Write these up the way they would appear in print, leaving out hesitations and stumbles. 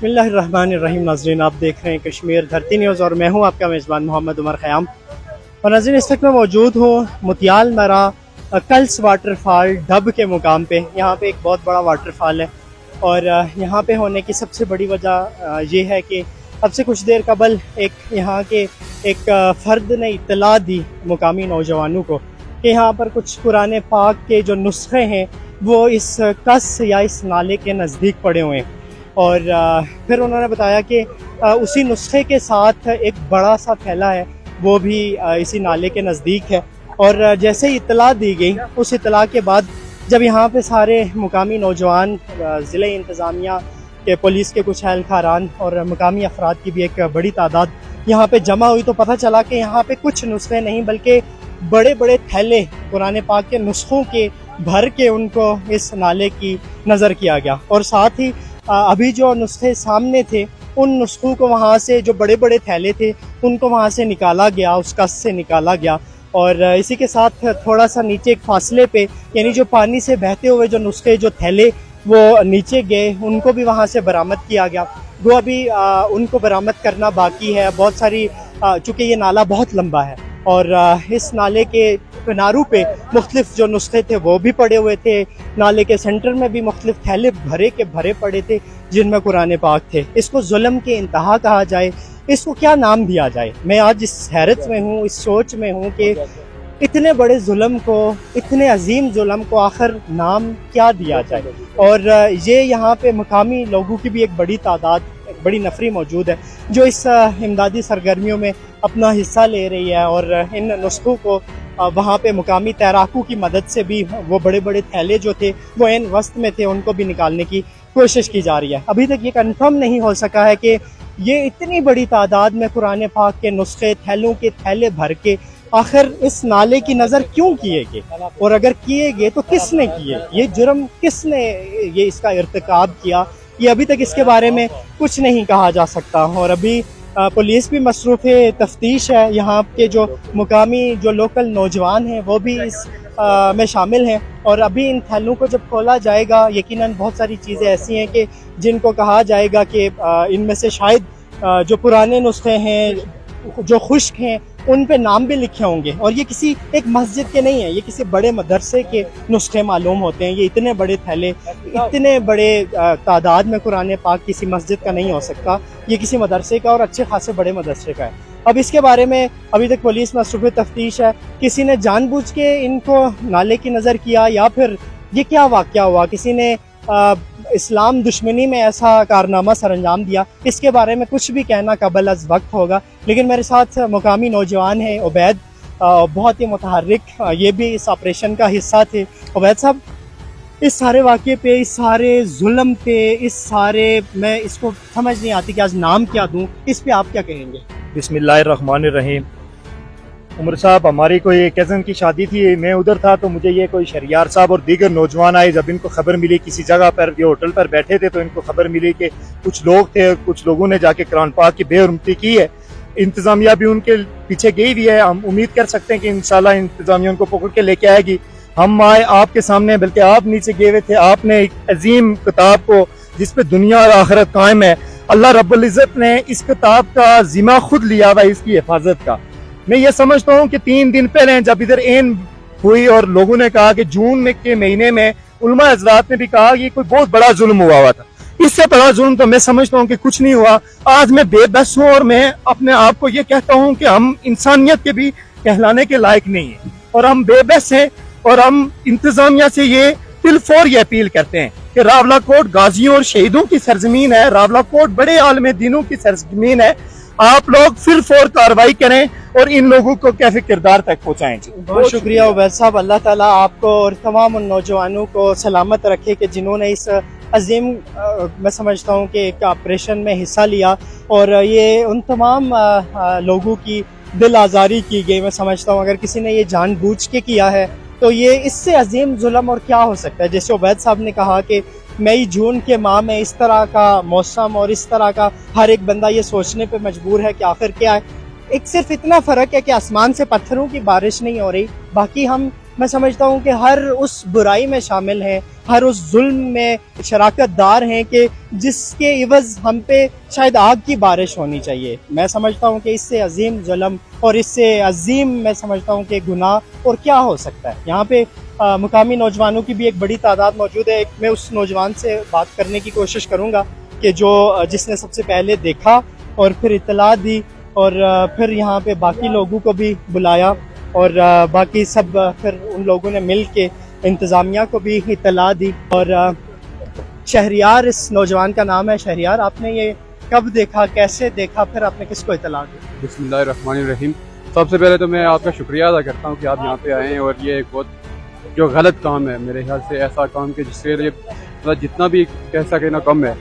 बिस्मिल्लाहिर्रहमानिर्रहीम। नाज़रीन, आप देख रहे हैं कश्मीर धरती न्यूज़ और मैं हूं आपका मेज़बान मोहम्मद उमर ख़याम। और नाज़रीन, इस वक्त मैं मौजूद हूं मुतियाल मरा कल्स वाटरफॉल डब के मुकाम पे। यहाँ पे एक बहुत बड़ा वाटरफॉल है और यहाँ पे होने की सबसे बड़ी वजह ये है कि अब से कुछ देर कबल यहाँ के एक फ़र्द ने इत्तला दी मुकामी नौजवानों को कि यहाँ पर कुछ कुरान पाक के जो नुस्खे हैं वो इस कस या इस नाले के नज़दीक पड़े हुए हैं। और फिर उन्होंने बताया कि उसी नुस्खे के साथ एक बड़ा सा थैला है वो भी इसी नाले के नज़दीक है। और जैसे ही इत्तला दी गई, उस इत्तला के बाद जब यहाँ पे सारे मुकामी नौजवान, ज़िले इंतज़ामिया के, पुलिस के कुछ एहलकारान और मुकामी अफराद की भी एक बड़ी तादाद यहाँ पे जमा हुई, तो पता चला कि यहाँ पे कुछ नुस्खे नहीं बल्कि बड़े बड़े थैले कुरान पाक के नुस्खों के भर के उनको इस नाले की नज़र किया गया। और साथ ही अभी जो नुस्खे सामने थे उन नुस्खों को वहाँ से, जो बड़े बड़े थैले थे उनको वहाँ से निकाला गया, उस कस से निकाला गया। और इसी के साथ थोड़ा सा नीचे एक फासले पे, यानी जो पानी से बहते हुए जो नुस्खे, जो थैले वो नीचे गए, उनको भी वहाँ से बरामद किया गया। वो अभी उनको बरामद करना बाकी है। बहुत सारी, चूँकि ये नाला बहुत लंबा है और इस नाले के किनारों पे मुख्तलिफ जो नुस्खे थे वो भी पड़े हुए थे। नाले के सेंटर में भी मुख्तलिफ थैले भरे के भरे पड़े थे जिनमें कुरान पाक थे। इसको जुल्म के इंतहा कहा जाए, इसको क्या नाम दिया जाए? मैं आज इस हैरत में हूँ, इस सोच में हूँ कि इतने बड़े जुल्म को, इतने अजीम जुल्म को आखिर नाम क्या दिया जाए। और ये यहाँ पे मुकामी लोगों की भी एक बड़ी तादाद, एक बड़ी नफरी मौजूद है जो इस इमदादी सरगर्मियों में अपना हिस्सा ले रही है। और इन नुस्खों को वहाँ पे मुकामी तैराकों की मदद से भी वो बड़े बड़े थैले जो थे वो इन वस्त में थे, उनको भी निकालने की कोशिश की जा रही है। अभी तक ये कंफर्म नहीं हो सका है कि ये इतनी बड़ी तादाद में कुरान पाक के नुस्खे, थैलों के थैले भर के आखिर इस नाले की नज़र क्यों किए गए, और अगर किए गए तो किसने किए, ये जुर्म किसने ये इसका इर्तिकाब किया, ये अभी तक इसके बारे में कुछ नहीं कहा जा सकता। और अभी पुलिस भी मसरूफ़ तफ्तीश है। यहाँ के जो मुकामी, जो लोकल नौजवान हैं वो भी इस में शामिल हैं। और अभी इन थैलों को जब खोला जाएगा, यकीनन बहुत सारी चीज़ें ऐसी हैं कि जिनको कहा जाएगा कि इनमें से शायद जो पुराने नुस्खे हैं, जो खुश्क हैं, उन पे नाम भी लिखे होंगे। और ये किसी एक मस्जिद के नहीं है, ये किसी बड़े मदरसे के नुस्खे मालूम होते हैं। ये इतने बड़े थैले, इतने बड़े तादाद में कुरान पाक किसी मस्जिद का नहीं हो सकता, ये किसी मदरसे का, और अच्छे खासे बड़े मदरसे का है। अब इसके बारे में अभी तक पुलिस मसरूफ़ तफ्तीश है। किसी ने जानबूझ के इनको नाले की नज़र किया या फिर ये क्या वाक़या हुआ, किसी ने इस्लाम दुश्मनी में ऐसा कारनामा सर अंजाम दिया, इसके बारे में कुछ भी कहना कबल अज़ वक्त होगा। लेकिन मेरे साथ मुकामी नौजवान हैं उबैद, बहुत ही मुतहर्रिक, ये भी इस ऑपरेशन का हिस्सा थे। उबैद साहब, इस सारे वाक़े पे, इस सारे जुल्म पे, इस सारे, मैं इसको समझ नहीं आती कि आज नाम क्या दूँ, इस पे आप क्या कहेंगे? बिस्मिल्लाहिर्रहमानिर्रहीम। उमर साहब, हमारी कोई कज़न की शादी थी, मैं उधर था, तो मुझे ये कोई शरियार साहब और दीगर नौजवान आए। जब इनको खबर मिली, किसी जगह पर ये होटल पर बैठे थे, तो इनको खबर मिली कि कुछ लोग थे, कुछ लोगों ने जाके कुरान पाक की बेहुरमती की है। इंतज़ामिया भी उनके पीछे गई हुई है। हम उम्मीद कर सकते हैं कि इंशाल्लाह इंतज़ामिया उनको पकड़ के लेके आएगी। हम आए आपके सामने, बल्कि आप नीचे गए हुए थे। आपने एक अजीम किताब को, जिस पे दुनिया और आखिरत कायम है, अल्लाह रब्बुल इज़्ज़त ने इस किताब का जिम्मा खुद लिया हुआ है, इसकी हिफाजत का। मैं ये समझता हूँ कि 3 दिन पहले जब इधर एन हुई और लोगों ने कहा कि जून के महीने में उलमा हज़रात ने भी कहा कि कोई बहुत बड़ा जुल्म हुआ था, इससे बड़ा जुल्म तो मैं समझता हूँ कि कुछ नहीं हुआ। आज मैं बेबस हूँ और मैं अपने आप को ये कहता हूँ कि हम इंसानियत के भी कहलाने के लायक नहीं है, और हम बेबस हैं। और हम इंतजामिया से ये तिलफोर ये अपील करते हैं कि रावलाकोट गाजियों और शहीदों की सरजमीन है, रावलाकोट बड़े आलम दीनों की सरजमीन है। आप लोग फिर फौर कार्रवाई करें और इन लोगों को कैफे किरदार तक पहुँचाएं। बहुत शुक्रिया उबैद साहब। अल्लाह ताला आपको और तमाम उन नौजवानों को सलामत रखे कि जिन्होंने इस अजीम, मैं समझता हूँ कि एक ऑपरेशन में हिस्सा लिया, और ये उन तमाम लोगों की दिल आज़ारी की गई। मैं समझता हूँ अगर किसी ने ये जानबूझ के किया है तो ये इससे अजीम जुल्म और क्या हो सकता है। जैसे उबैद साहब ने कहा कि मई जून के माह में इस तरह का मौसम और इस तरह का, हर एक बंदा ये सोचने पे मजबूर है कि आखिर क्या है। एक सिर्फ इतना फ़र्क है कि आसमान से पत्थरों की बारिश नहीं हो रही, बाकी हम मैं समझता हूँ कि हर उस बुराई में शामिल हैं, हर उस जुल्म में शराकत दार हैं कि जिसके इवज़ हम पे शायद आग की बारिश होनी चाहिए। मैं समझता हूँ कि इससे अजीम जुल्म और इससे अजीम मैं समझता हूँ कि गुनाह और क्या हो सकता है। यहाँ पे मुकामी नौजवानों की भी एक बड़ी तादाद मौजूद है। मैं उस नौजवान से बात करने की कोशिश करूँगा कि जिसने सबसे पहले देखा और फिर इत्तला दी और फिर यहाँ पे बाकी लोगों को भी बुलाया और बाकी सब फिर उन लोगों ने मिल के इंतज़ामिया को भी इत्तला दी। और शहरियार इस नौजवान का नाम है। शहरियार, आपने ये कब देखा, कैसे देखा, फिर आपने किसको इत्तला दी? बिस्मिल्लाहिर्रहमानिर्रहीम। सबसे पहले तो मैं आपका शुक्रिया अदा करता हूँ कि आप यहाँ पे आए हैं, और ये एक बहुत जो गलत काम है मेरे ख्याल से, ऐसा काम कि जिससे ये मतलब जितना भी कह सके ना कम है।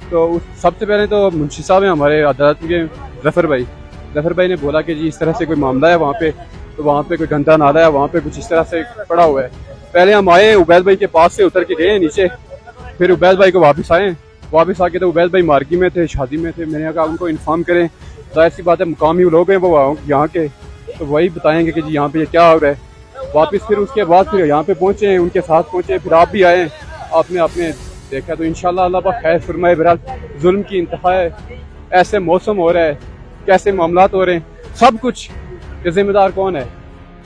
तो सबसे पहले तो मुंशी साहब हैं हमारे अदालत के, ज़फ़र भाई ने बोला कि जी इस तरह से कोई मामला है वहाँ पे, तो वहाँ पे कोई गंदा नाला है, वहाँ पे कुछ इस तरह से पड़ा हुआ है। पहले हम आए, उबैद भाई के पास से उतर के गए नीचे, फिर उबैद भाई को वापस आके तो उबैद भाई मार्गी में थे, शादी में थे। मैंने कहा उनको इन्फॉर्म करें, जाहिर सी बात है मुकामी लोग हैं वो यहाँ के, तो वही बताएंगे कि जी यहाँ पे ये क्या हो रहा है। वापस फिर उसके बाद फिर यहाँ पे पहुँचे, उनके साथ पहुँचे, फिर आप भी आए, आपने देखा तो इंशाल्लाह अल्लाह पाक खैर फरमाए। बहरहाल जुल्म की इंतहा है, ऐसे मौसम हो रहा है, कैसे मामलात हो रहे हैं, सब कुछ के जिम्मेदार कौन है,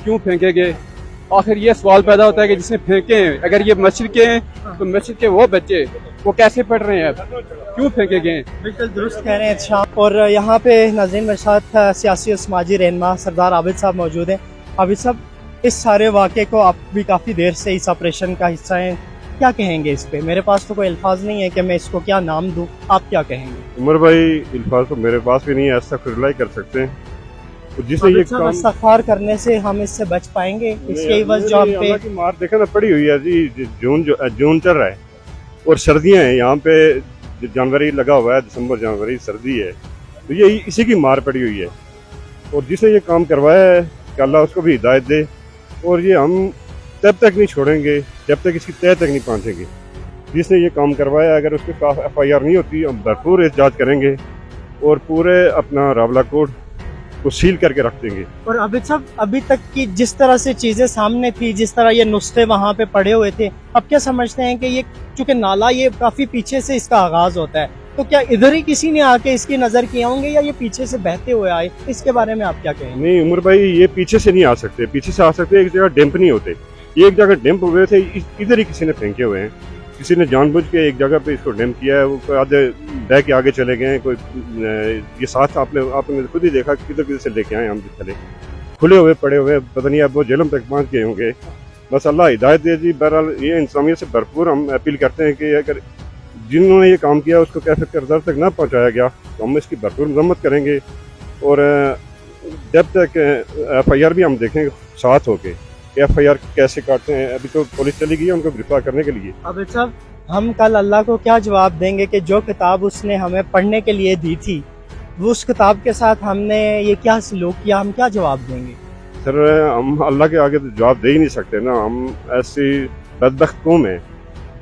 क्यों फेंके गए? आखिर ये सवाल पैदा होता है कि जिसने फेंके हैं, अगर ये मस्जिद के हैं तो मस्जिद के वो बच्चे वो कैसे पढ़ रहे हैं, क्यों फेंके गए? बिल्कुल दुरुस्त कह रहे हैं शाह। और यहाँ पे नाज़रीन मेरे साथ सियासी और समाजी रहनुमा सरदार आबिद साहब मौजूद हैं। आबिद साहब, इस सारे वाक़े को आप भी काफ़ी देर से इस ऑपरेशन का हिस्सा हैं, क्या कहेंगे इस पे? मेरे पास तो कोई अल्फाज नहीं है कि मैं इसको क्या नाम दूँ, आप क्या कहेंगे? उमर भाई, अल्फाज तो मेरे पास भी नहीं है, ऐसा खुला ही कर सकते हैं। तो जिसने ये काम इस्तग़फ़ार करने से हम इससे बच पाएंगे? इसके इवज़ जो आप पे अल्लाह की मार देखे ना पड़ी हुई है जी। जून चल रहा है और सर्दियां हैं, यहाँ पे जनवरी लगा हुआ है, दिसंबर जनवरी सर्दी है, तो ये इसी की मार पड़ी हुई है। और जिसने ये काम करवाया है कि अल्लाह उसको भी हिदायत दे, और ये हम तब तक नहीं छोड़ेंगे जब तक इसकी तह तक नहीं पहुँचेंगे। जिसने ये काम करवाया, अगर उसके खिलाफ FIR नहीं होती, हम भरपूर एहतजाज करेंगे और पूरे अपना रावला कोट को सील करके रख देंगे। और अभी तक की जिस तरह से चीजें सामने थी, जिस तरह ये नुस्खे वहाँ पे पड़े हुए थे, अब क्या समझते हैं कि ये चूंकि नाला ये काफी पीछे से इसका आगाज होता है, तो क्या इधर ही किसी ने आके इसकी नजर किए होंगे या ये पीछे से बहते हुए आए? इसके बारे में आप क्या कहेंगे? नहीं उमर भाई, ये पीछे से नहीं आ सकते, पीछे से आ सकते एक जगह डैम्प नहीं होते, एक जगह डैम्प हुए थे, इधर ही किसी ने फेंके हुए हैं। किसी ने जानबूझ के एक जगह पे इसको डैम्प किया है, वो आधे बह के आगे चले गए हैं, कोई ये साथ आपने खुद ही देखा किधर से लेके आए हम चले, खुले हुए पड़े हुए, पता नहीं अब वो जेलम तक पहुंच गए होंगे। बस अल्लाह हिदायत दे जी। बहरहाल ये इंसानियत से भरपूर हम अपील करते हैं कि अगर जिन्होंने ये काम किया उसको कैसे किरदार तक ना पहुँचाया गया तो हम इसकी भरपूर मजम्मत करेंगे। और जब तक FIR भी हम देखेंगे साथ होके FIR कैसे काटते हैं। अभी तो पुलिस चली गई है उनको गिरफ्तार करने के लिए। अब साहब, हम कल अल्लाह को क्या जवाब देंगे कि जो किताब उसने हमें पढ़ने के लिए दी थी, वो उस किताब के साथ हमने ये क्या सलूक किया, हम क्या जवाब देंगे? सर हम अल्लाह के आगे तो जवाब दे ही नहीं सकते ना, हम ऐसी बदबख्त कौम है,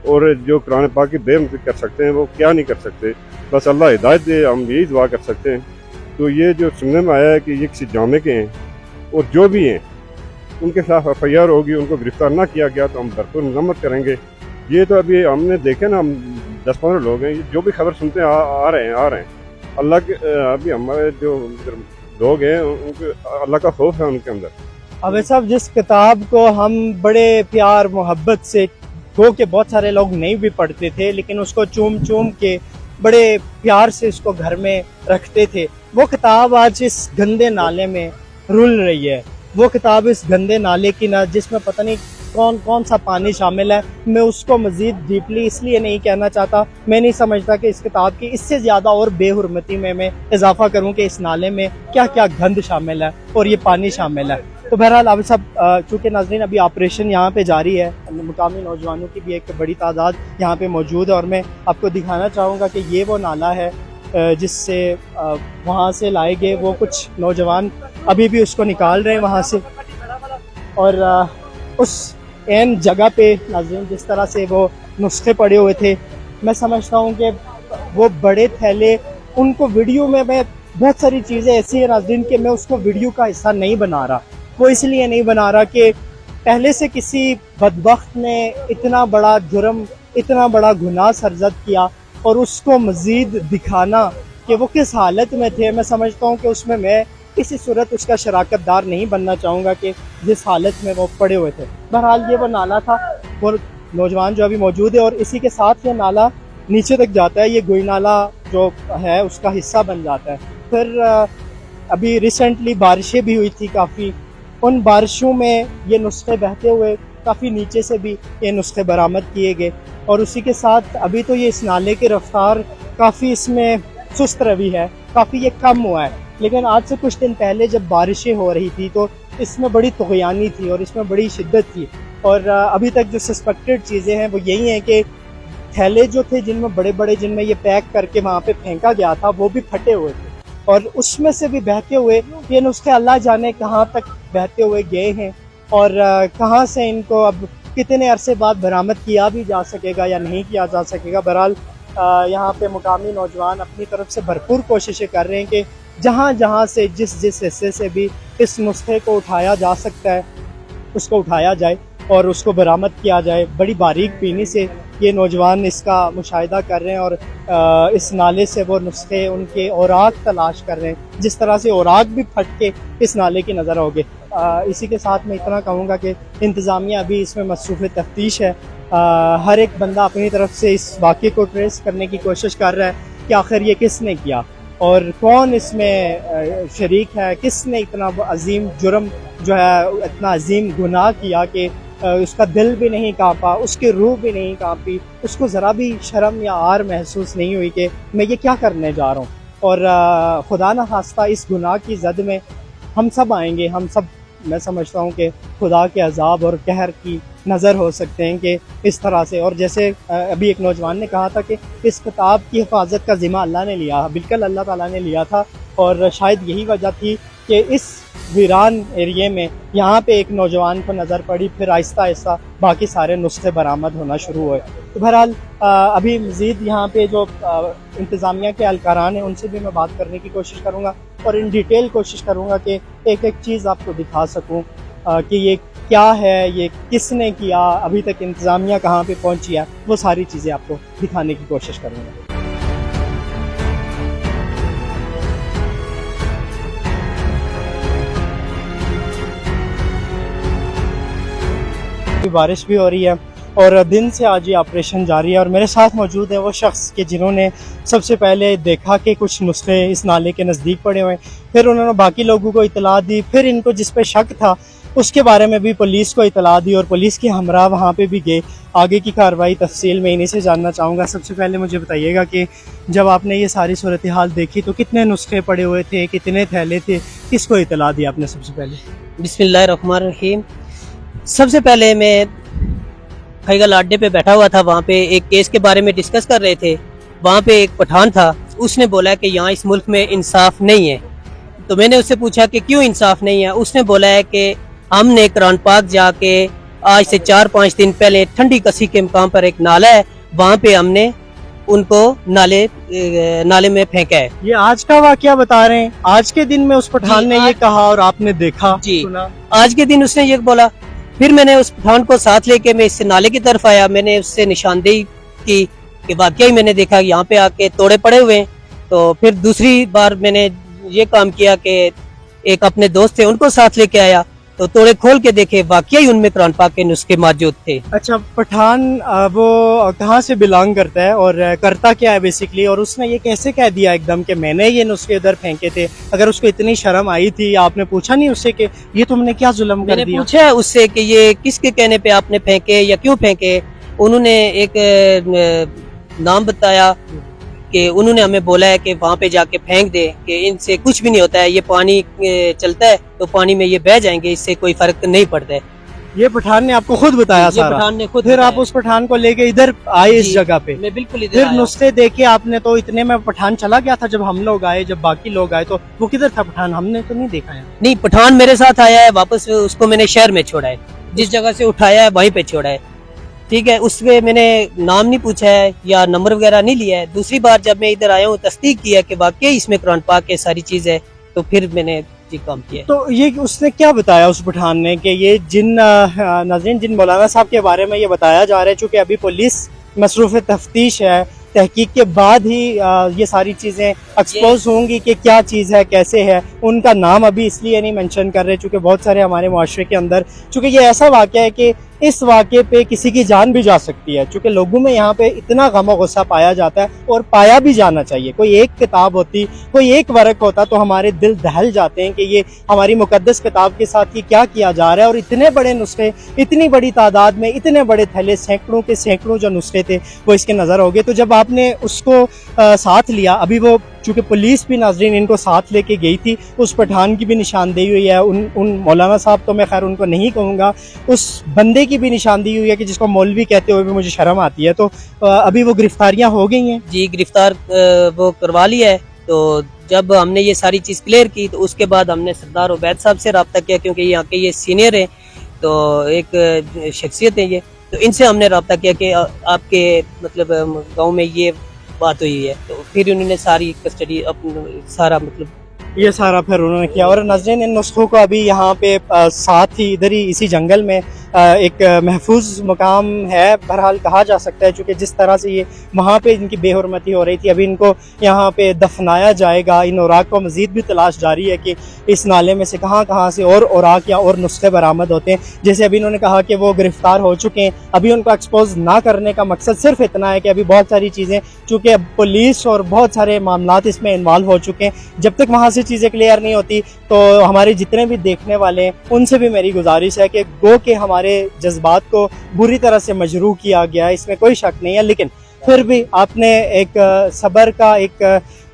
और जो कुरान पाक की बेइज्जती कर सकते हैं वो क्या नहीं कर सकते। बस अल्लाह हिदायत दे, हम यही दुआ कर सकते हैं। तो ये जो सुनने में आया है कि ये किसी जामे के हैं और जो भी हैं उनके खिलाफ FIR होगी, उनको गिरफ्तार ना किया गया तो हम भरपूर मजम्मत करेंगे। ये तो अभी हमने देखे ना, हम 10-15 लोग हैं, जो भी खबर सुनते हैं आ रहे हैं। अल्लाह के अभी हमारे जो लोग हैं उनको अल्लाह का खौफ है उनके अंदर। अब साहब, जिस किताब को हम बड़े प्यार मोहब्बत से, गो के बहुत सारे लोग नहीं भी पढ़ते थे, लेकिन उसको चूम के बड़े प्यार से इसको घर में रखते थे, वो किताब आज इस गंदे नाले में रुल रही है। वो किताब इस गंदे नाले की ना, जिसमें पता नहीं कौन सा पानी शामिल है, मैं उसको मजीद डीपली इसलिए नहीं कहना चाहता। मैं नहीं समझता कि इस किताब की इससे ज़्यादा और बेहुरमती में मैं इजाफा करूं कि इस नाले में क्या क्या गंद शामिल है और ये पानी शामिल है। तो बहरहाल अब सब चूँकि नाज़रीन अभी ऑपरेशन यहाँ पे जारी है, मुकामी नौजवानों की भी एक बड़ी तादाद यहाँ पे मौजूद है, और मैं आपको दिखाना चाहूँगा कि ये वो नाला है जिससे वहाँ से लाए गए वो कुछ नौजवान अभी भी उसको निकाल रहे हैं वहाँ से। और उस एन जगह पे नाज़रीन जिस तरह से वो नुस्खे पड़े हुए थे, मैं समझता हूँ कि वो बड़े थैले, उनको वीडियो में मैं बहुत सारी चीज़ें ऐसी हैं नाज़रीन कि मैं उसको वीडियो का हिस्सा नहीं बना रहा। वो इसलिए नहीं बना रहा कि पहले से किसी बदबख्त ने इतना बड़ा जुर्म, इतना बड़ा गुनाह सरजद किया और उसको मज़ीद दिखाना कि वो किस हालत में थे, मैं समझता हूँ कि उसमें मैं किसी सूरत उसका शराकतदार नहीं बनना चाहूँगा कि जिस हालत में वो पड़े हुए थे। बहरहाल ये वो नाला था, वो नौजवान जो अभी मौजूद है, और इसी के साथ ये नाला नीचे तक जाता है, ये गोई नाला जो है उसका हिस्सा बन जाता है। फिर अभी रिसेंटली बारिशें भी हुई थी काफ़ी, उन बारिशों में ये नुस्खे बहते हुए काफ़ी नीचे से भी ये नुस्खे बरामद किए गए, और उसी के साथ अभी तो ये इस नाले की रफ्तार काफ़ी इसमें सुस्त रवि है, काफ़ी ये कम हुआ है। लेकिन आज से कुछ दिन पहले जब बारिशें हो रही थी तो इसमें बड़ी तुग़यानी थी और इसमें बड़ी शिद्दत थी, और अभी तक जो सस्पेक्टेड चीज़ें हैं वो यही हैं कि थैले जो थे जिनमें बड़े बड़े, जिनमें ये पैक करके वहाँ पे फेंका गया था, वो भी फटे हुए थे, और उसमें से भी बहते हुए ये नुस्खे अल्लाह जाने कहाँ तक बहते हुए गए हैं, और कहाँ से इनको अब कितने अरसे बाद बरामद किया भी जा सकेगा या नहीं किया जा सकेगा। बहरहाल यहाँ पे मुकामी नौजवान अपनी तरफ से भरपूर कोशिशें कर रहे हैं कि जहाँ जहाँ से जिस जिस हिस्से से भी इस नुस्खे को उठाया जा सकता है उसको उठाया जाए और उसको बरामद किया जाए। बड़ी बारीक बीनी से ये नौजवान इसका मुशाहिदा कर रहे हैं और इस नाले से वो नुस्खे, उनके औराक तलाश कर रहे हैं, जिस तरह से औराक भी फट के इस नाले की नज़र आओगे। इसी के साथ मैं इतना कहूँगा कि इंतज़ामिया अभी इसमें मसरूफ़ तफ्तीश है। हर एक बंदा अपनी तरफ से इस वाक़े को ट्रेस करने की कोशिश कर रहा है कि आखिर ये किसने किया और कौन इसमें शरीक है, किसने इतना अजीम जुर्म जो है, इतना अजीम गुनाह किया कि उसका दिल भी नहीं कांपा, उसकी रूह भी नहीं कांपी, उसको ज़रा भी शर्म या आर महसूस नहीं हुई कि मैं ये क्या करने जा रहा हूँ। और खुदा न खास्ता इस गुनाह की जद में हम सब आएंगे, हम सब, मैं समझता हूँ कि खुदा के अजाब और कहर की नज़र हो सकते हैं कि इस तरह से। और जैसे अभी एक नौजवान ने कहा था कि इस किताब की हिफाजत का ज़िम्मा अल्लाह ने लिया, बिल्कुल अल्लाह ताला ने लिया था, और शायद यही वजह थी कि इस वीरान एरिए में यहाँ पे एक नौजवान को नज़र पड़ी, फिर आहिस्ता आहिस्ता बाकी सारे नुस्खे बरामद होना शुरू हुए। तो बहरहाल अभी मज़ीद यहाँ पे जो इंतज़ामिया के एहलकारान हैं उनसे भी मैं बात करने की कोशिश करूँगा और इन डिटेल कोशिश करूँगा कि एक एक चीज़ आपको दिखा सकूँ कि ये क्या है, ये किसने किया, अभी तक इंतज़ामिया कहाँ पे पहुँची है, वो सारी चीज़ें आपको दिखाने की कोशिश करूँगा। बारिश भी हो रही है और दिन से आज ये ऑपरेशन जारी है, और मेरे साथ मौजूद है वो शख्स कि जिन्होंने सबसे पहले देखा कि कुछ नुस्खे इस नाले के नज़दीक पड़े हुए हैं, फिर उन्होंने बाकी लोगों को इतला दी, फिर इनको जिस पे शक था उसके बारे में भी पुलिस को इतला दी और पुलिस के हमरा वहाँ पे भी गए। आगे की कार्रवाई तफसील में इन्हीं से जानना चाहूँगा। सबसे पहले मुझे बताइएगा कि जब आपने ये सारी सूरत हाल देखी तो कितने नुस्खे पड़े हुए थे, कितने थैले थे, किसको इतला दी आपने सबसे पहले? बिस्मिल्लाहिर्रहमानिर्रहीम। सबसे पहले मैं खैगल अड्डे पे बैठा हुआ था, वहाँ पे एक केस के बारे में डिस्कस कर रहे थे। वहाँ पे एक पठान था, उसने बोला कि यहाँ इस मुल्क में इंसाफ नहीं है। तो मैंने उससे पूछा कि क्यों इंसाफ नहीं है। उसने बोला है कि हमने कुरान पाक जाके आज से 4-5 दिन पहले ठंडी कसी के मकाम पर एक नाला है, वहाँ पे हमने उनको नाले में फेंका है। ये आज का वाकया बता रहे हैं? आज के दिन में उस पठान ने ये कहा और आपने देखा, जी सुना? आज के दिन उसने ये बोला। फिर मैंने उस पठान को साथ लेके मैं इस नाले की तरफ आया, मैंने उससे निशानदेही की कि वाकई मैंने देखा यहाँ पे आके तोड़े पड़े हुए हैं। तो फिर दूसरी बार मैंने ये काम किया कि एक अपने दोस्त थे उनको साथ लेके आया, तो तोड़े खोल के देखे, वाकई उनमें कुरान पाक के नुस्खे मौजूद थे। अच्छा, पठान वो कहाँ से बिलोंग करता है और करता क्या है बेसिकली, और उसने ये कैसे कह दिया एकदम कि मैंने ये नुस्खे उधर फेंके थे? अगर उसको इतनी शर्म आई थी, आपने पूछा नहीं उससे कि ये तुमने क्या जुल्म कर दिया? मैंने पूछा है उससे कि ये किसके कहने पे आपने फेंके या क्यों फेंके। उन्होंने एक नाम बताया कि उन्होंने हमें बोला है कि वहाँ पे जाके फेंक दे, कि इनसे कुछ भी नहीं होता है, ये पानी चलता है तो पानी में ये बह जाएंगे, इससे कोई फर्क नहीं पड़ता है। ये पठान ने आपको खुद बताया ये सारा? पठान ने खुद फिर आप बताया। उस पठान को लेके इधर आए इस जगह पे? मैं बिल्कुल इधर फिर आया। नुस्खे देखे आपने? तो इतने में पठान चला गया था जब हम लोग आए, जब बाकी लोग आए, तो वो किधर था पठान? हमने तो नहीं देखा है। नहीं, पठान मेरे साथ आया है, वापस उसको मैंने शहर में छोड़ा है, जिस जगह से उठाया है वहीं पे छोड़ा है। ठीक है, उसमें मैंने नाम नहीं पूछा है या नंबर वगैरह नहीं लिया है। दूसरी बार जब मैं इधर आया हूँ, तस्दीक किया कि वाकई इसमें कुरान पाक के सारी चीज है, तो फिर मैंने जी काम किया है। तो ये उसने क्या बताया उस पठान ने कि ये जिन नाज़रीन जिन मौलाना साहब के बारे में ये बताया जा रहा है, चूँकि अभी पुलिस मसरूफ़ तफ्तीश है, तहकीक के बाद ही ये सारी चीज़ें एक्सपोज होंगी कि क्या चीज़ है, कैसे है। उनका नाम अभी इसलिए नहीं मेंशन कर रहे चूँकि बहुत सारे हमारे मुआशरे के अंदर, चूँकि ये ऐसा वाक़या है कि इस वाक़े पे किसी की जान भी जा सकती है, चूँकि लोगों में यहाँ पे इतना गम और गुस्सा पाया जाता है और पाया भी जाना चाहिए। कोई एक किताब होती, कोई एक वर्क होता तो हमारे दिल दहल जाते हैं कि ये हमारी मुकद्दस किताब के साथ ये क्या किया जा रहा है। और इतने बड़े नुस्खे, इतनी बड़ी तादाद में, इतने बड़े थैले, सैकड़ों के सैकड़ों जो नुस्खे थे वो इसके नज़र हो गए। तो जब आपने उसको साथ लिया, अभी वो चूँकि पुलिस भी नाज़रीन इनको साथ लेके गई थी, उस पठान की भी निशानदेही हुई है, उन मौलाना साहब तो मैं खैर उनको नहीं कहूँगा, उस बंदे की भी निशानदेही हुई है कि जिसको मौलवी कहते हुए भी मुझे शर्म आती है। तो अभी वो गिरफ्तारियाँ हो गई हैं जी, गिरफ्तार वो करवा लिया है। तो जब हमने ये सारी चीज़ क्लियर की तो उसके बाद हमने सरदार उबैद साहब से रब्ता किया, क्योंकि यहाँ के ये सीनियर हैं, तो एक शख्सियत है ये, तो इनसे हमने रब्ता किया कि आपके मतलब गांव में ये बात हुई है। तो फिर उन्होंने सारी कस्टडी सारा मतलब ये सारा फिर उन्होंने किया। और नाज़रीन इन नुस्खों को अभी यहाँ पे साथ ही इधर ही इसी जंगल में एक महफूज मकाम है, बहरहाल कहा जा सकता है, चूँकि जिस तरह से ये वहाँ पे इनकी बेहुरमती हो रही थी, अभी इनको यहाँ पे दफनाया जाएगा। इन औराक को मज़ीद भी तलाश जारी है कि इस नाले में से कहाँ कहाँ से और औराक या और नुस्खे बरामद होते हैं। जैसे अभी इन्होंने कहा कि वो गिरफ्तार हो चुके हैं, अभी उनको एक्सपोज ना करने का मकसद सिर्फ इतना है कि अभी बहुत सारी चीज़ें, चूँकि पुलिस और बहुत सारे मामलात इसमें इन्वॉल्व हो चुके हैं, जब तक वहाँ से चीज़ें क्लियर नहीं होती तो हमारे जितने भी देखने वाले हैं उनसे भी मेरी गुजारिश है कि गो के हमारे जज्बात को बुरी तरह से मजरूह किया गया है, इसमें कोई शक नहीं है, लेकिन फिर भी आपने एक सब्र का, एक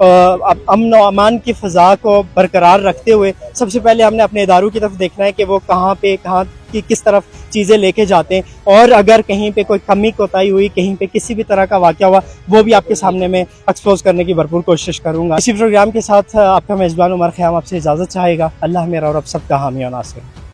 अमन और अमान की फ़ज़ा को बरकरार रखते हुए सबसे पहले हमने अपने इदारों की तरफ देखना है कि वो कहाँ पे, कहाँ की किस तरफ चीज़ें लेके जाते हैं, और अगर कहीं पे कोई कमी कोताही हुई, कहीं पे किसी भी तरह का वाक़या हुआ, वो भी आपके सामने में एक्सपोज करने की भरपूर कोशिश करूँगा। इसी प्रोग्राम के साथ आपका मेज़बान उमर ख़याम आपसे इजाज़त चाहेगा। अल्लाह मेरा और आप सबका हामी और नासिर।